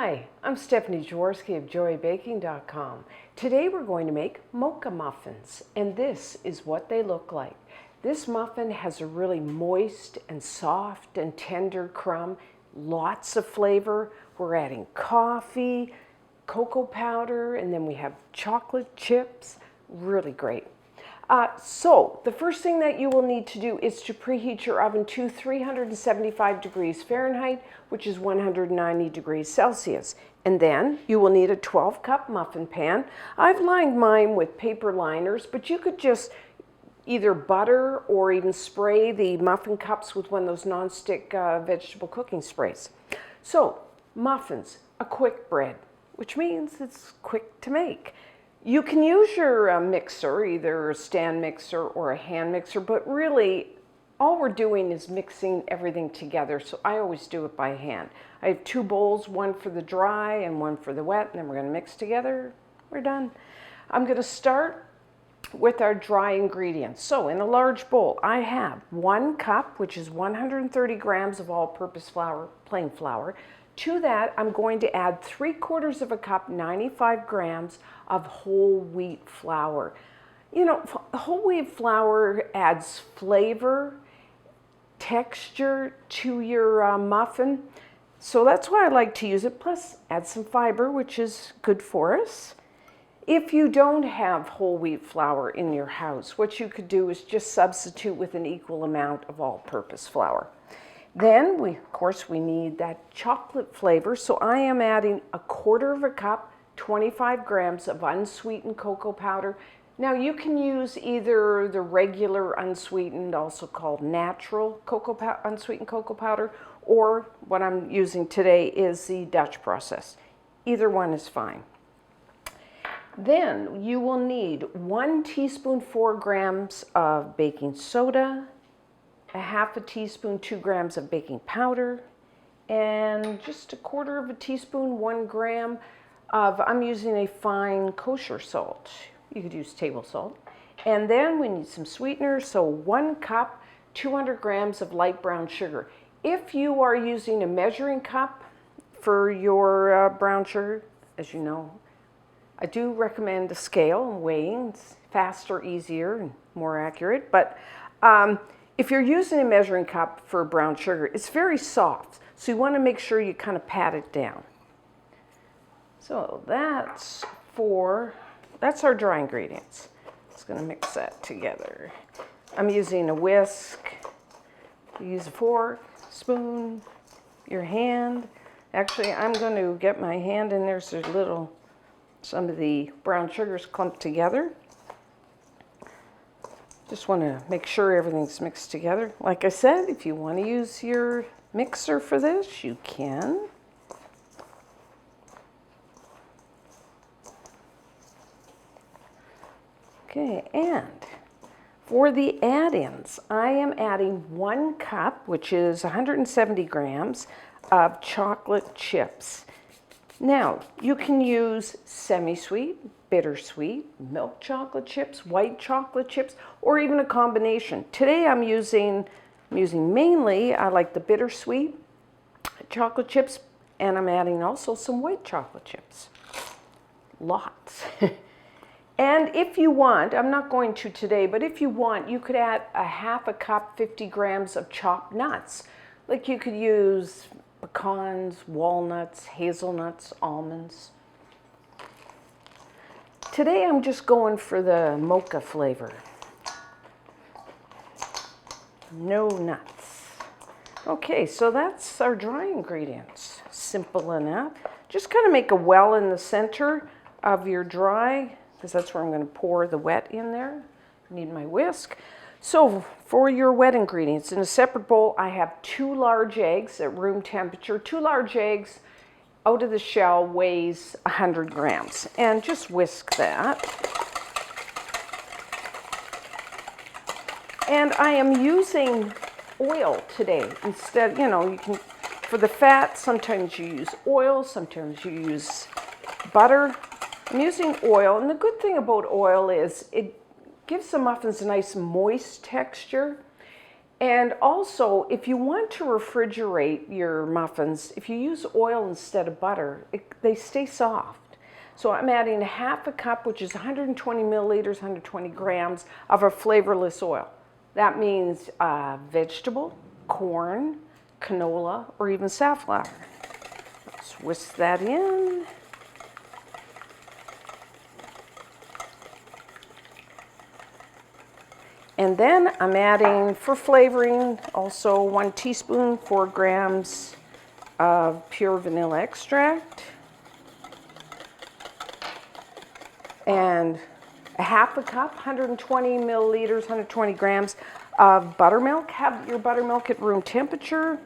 Hi, I'm Stephanie Jaworski of joybaking.com. Today we're going to make Mocha Muffins, and this is what they look like. This muffin has a really moist and soft and tender crumb, lots of flavor. We're adding coffee, cocoa powder, and then we have chocolate chips. Really great. So the first thing that you will need to do is to preheat your oven to 375 degrees Fahrenheit, which is 190 degrees Celsius. And then you will need a 12-cup muffin pan. I've lined mine with paper liners, but you could just either butter or even spray the muffin cups with one of those non-stick vegetable cooking sprays. So muffins, a quick bread, which means it's quick to make. You can use your mixer, either a stand mixer or a hand mixer, but really all we're doing is mixing everything together, so I always do it by hand. I have two bowls, one for the dry and one for the wet, and then we're going to mix together. We're done. I'm going to start with our dry ingredients. So in a large bowl, I have 1 cup, which is 130 grams of all-purpose flour, plain flour. To that, I'm going to add 3/4 of a cup, 95 grams of whole wheat flour. You know, whole wheat flour adds flavor, texture to your muffin. So that's why I like to use it. Plus, add some fiber, which is good for us. If you don't have whole wheat flour in your house, what you could do is just substitute with an equal amount of all-purpose flour. Then, of course, we need that chocolate flavor, so I am adding 1/4 of a cup, 25 grams of unsweetened cocoa powder. Now, you can use either the regular unsweetened, also called natural unsweetened cocoa powder, or what I'm using today is the Dutch process. Either one is fine. Then, you will need 1 teaspoon, 4 grams of baking soda, a 1/2 teaspoon, 2 grams of baking powder, and just 1/4 of a teaspoon, 1 gram of, I'm using a fine kosher salt. You could use table salt. And then we need some sweeteners, so 1 cup, 200 grams of light brown sugar. If you are using a measuring cup for your brown sugar, as you know, I do recommend a scale and weighing. It's faster, easier, and more accurate. But if you're using a measuring cup for brown sugar, it's very soft, so you want to make sure you kind of pat it down. So that's our dry ingredients. Just going to mix that together. I'm using a whisk. You use a fork, spoon, your hand. Actually, I'm going to get my hand in there so some of the brown sugars clumped together. Just want to make sure everything's mixed together. Like I said, if you want to use your mixer for this, you can. Okay, and for the add-ins, I am adding 1 cup, which is 170 grams, of chocolate chips. Now, you can use semi-sweet, bittersweet, milk chocolate chips, white chocolate chips, or even a combination. Today I'm using mainly, I like the bittersweet chocolate chips, and I'm adding also some white chocolate chips. Lots. And if you want, I'm not going to today, but if you want, you could add a 1/2 cup, 50 grams of chopped nuts. Like you could use pecans, walnuts, hazelnuts, almonds. Today I'm just going for the mocha flavor. No nuts. Okay, so that's our dry ingredients. Simple enough. Just kind of make a well in the center of your dry, because that's where I'm going to pour the wet in there. I need my whisk. So for your wet ingredients, in a separate bowl, I have 2 large eggs at room temperature. 2 large eggs out of the shell weighs 100 grams. And just whisk that. And I am using oil today. Instead, you know, you can, for the fat, sometimes you use oil, sometimes you use butter. I'm using oil, and the good thing about oil is it gives the muffins a nice moist texture, And also, if you want to refrigerate your muffins, if you use oil instead of butter, they stay soft. So I'm adding a half a cup, which is 120 milliliters, 120 grams of a flavorless oil. That means vegetable, corn, canola, or even safflower. Let's whisk that in. And then I'm adding, for flavoring, also 1 teaspoon, 4 grams of pure vanilla extract. And a half a cup, 120 milliliters, 120 grams of buttermilk. Have your buttermilk at room temperature.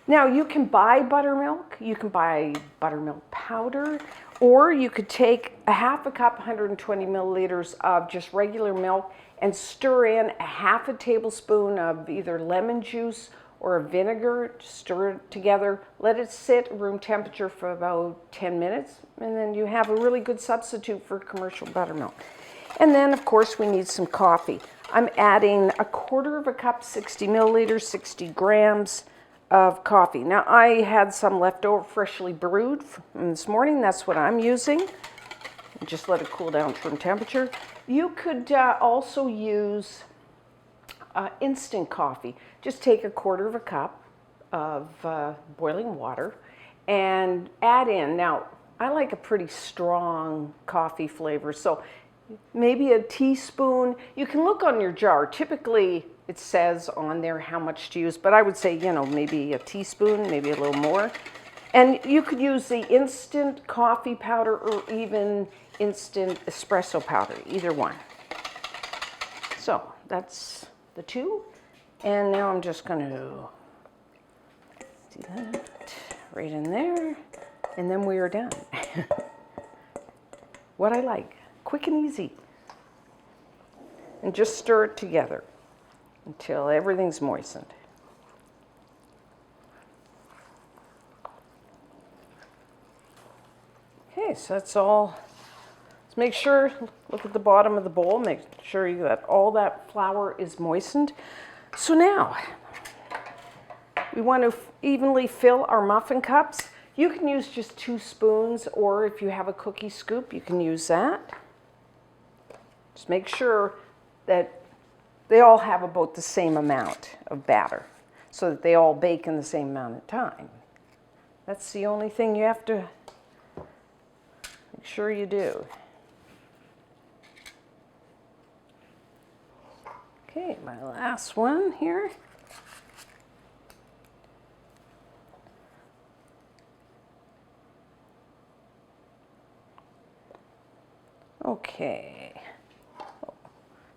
Now you can buy buttermilk, you can buy buttermilk powder, or you could take a half a cup, 120 milliliters of just regular milk and stir in a half a tablespoon of either lemon juice or a vinegar, stir it together, let it sit at room temperature for about 10 minutes, and then you have a really good substitute for commercial buttermilk. And then of course we need some coffee. I'm adding a quarter of a cup, 60 milliliters, 60 grams of coffee. Now I had some left over freshly brewed from this morning. That's what I'm using. Just let it cool down to room temperature. You could also use instant coffee. Just take a quarter of a cup of boiling water and add in. Now I like a pretty strong coffee flavor, so maybe a teaspoon. You can look on your jar. Typically it says on there how much to use, but I would say, you know, maybe a teaspoon, maybe a little more. And you could use the instant coffee powder or even instant espresso powder, either one. So that's the two. And now I'm just going to do that right in there. And then we are done. What I like, quick and easy. And just stir it together until everything's moistened. Okay, so that's all. Let's make sure, look at the bottom of the bowl, make sure that all that flour is moistened. So now, we want to evenly fill our muffin cups. You can use just 2 spoons, or if you have a cookie scoop, you can use that. Just make sure that they all have about the same amount of batter so that they all bake in the same amount of time. That's the only thing you have to make sure you do. Okay, my last one here. Okay.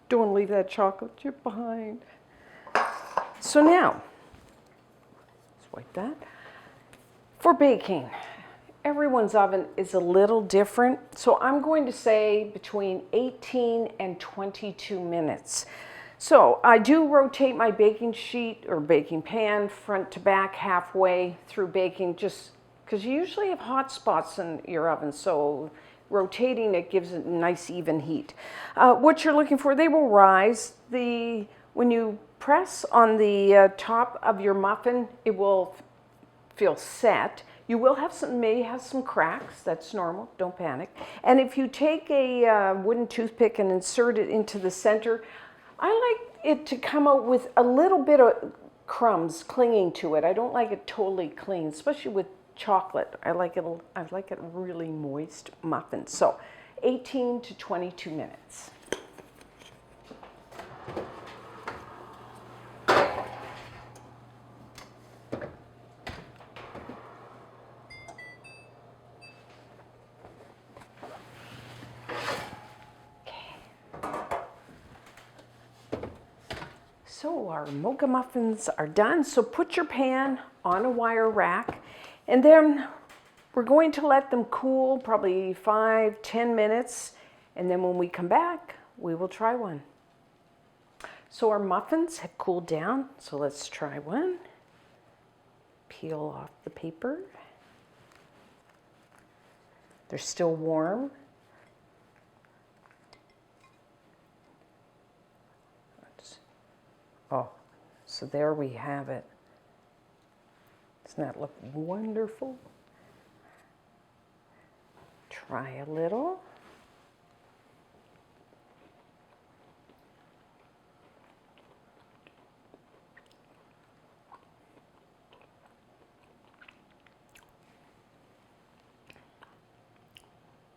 Don't leave that chocolate chip behind. So now, let's wipe that. For baking, everyone's oven is a little different. So I'm going to say between 18 and 22 minutes. So I do rotate my baking sheet or baking pan front to back halfway through baking, just because you usually have hot spots in your oven. So rotating it gives it nice even heat. What you're looking for, they will rise. When you press on the top of your muffin, it will feel set. You will have may have some cracks. That's normal. Don't panic. And if you take a wooden toothpick and insert it into the center, I like it to come out with a little bit of crumbs clinging to it. I don't like it totally clean, especially with chocolate. I like it really moist muffin. So 18 to 22 minutes. So our mocha muffins are done. So put your pan on a wire rack, and then we're going to let them cool probably 5-10 minutes, and then when we come back, we will try one. So our muffins have cooled down, so let's try one. Peel off the paper. They're still warm. So there we have it. Doesn't that look wonderful? Try a little.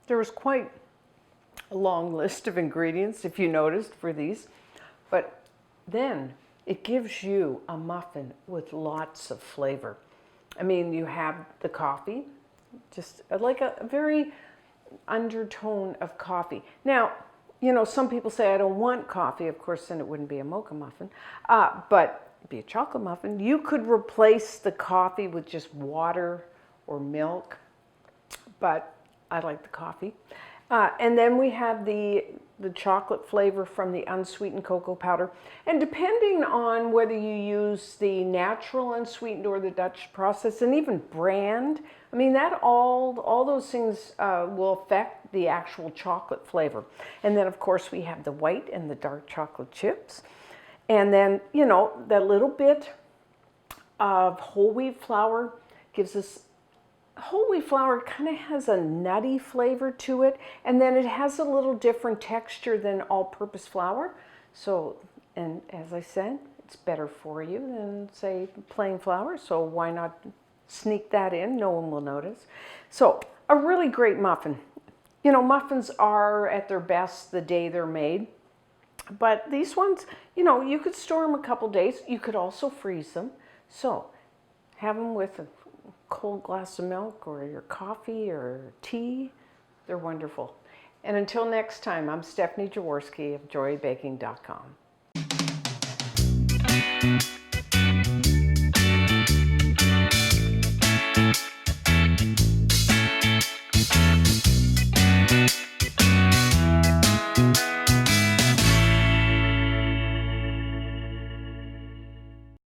There was quite a long list of ingredients, if you noticed, for these, but then it gives you a muffin with lots of flavor. I mean, you have the coffee, just like a very undertone of coffee. Now, you know, some people say, I don't want coffee. Of course, then it wouldn't be a mocha muffin, but it'd be a chocolate muffin. You could replace the coffee with just water or milk, but I like the coffee. And then we have the chocolate flavor from the unsweetened cocoa powder. And depending on whether you use the natural unsweetened or the Dutch process, and even brand, I mean, that all those things will affect the actual chocolate flavor. And then, of course, we have the white and the dark chocolate chips. And then, you know, that little bit of whole wheat flour gives us whole wheat flour kind of has a nutty flavor to it, and then it has a little different texture than all-purpose flour. So, and as I said, it's better for you than, say, plain flour, so why not sneak that in? No one will notice. So, a really great muffin. You know, muffins are at their best the day they're made, but these ones, you know, you could store them a couple days. You could also freeze them. So, have them with a cold glass of milk or your coffee or tea. They're wonderful. And until next time, I'm Stephanie Jaworski of JoyBaking.com.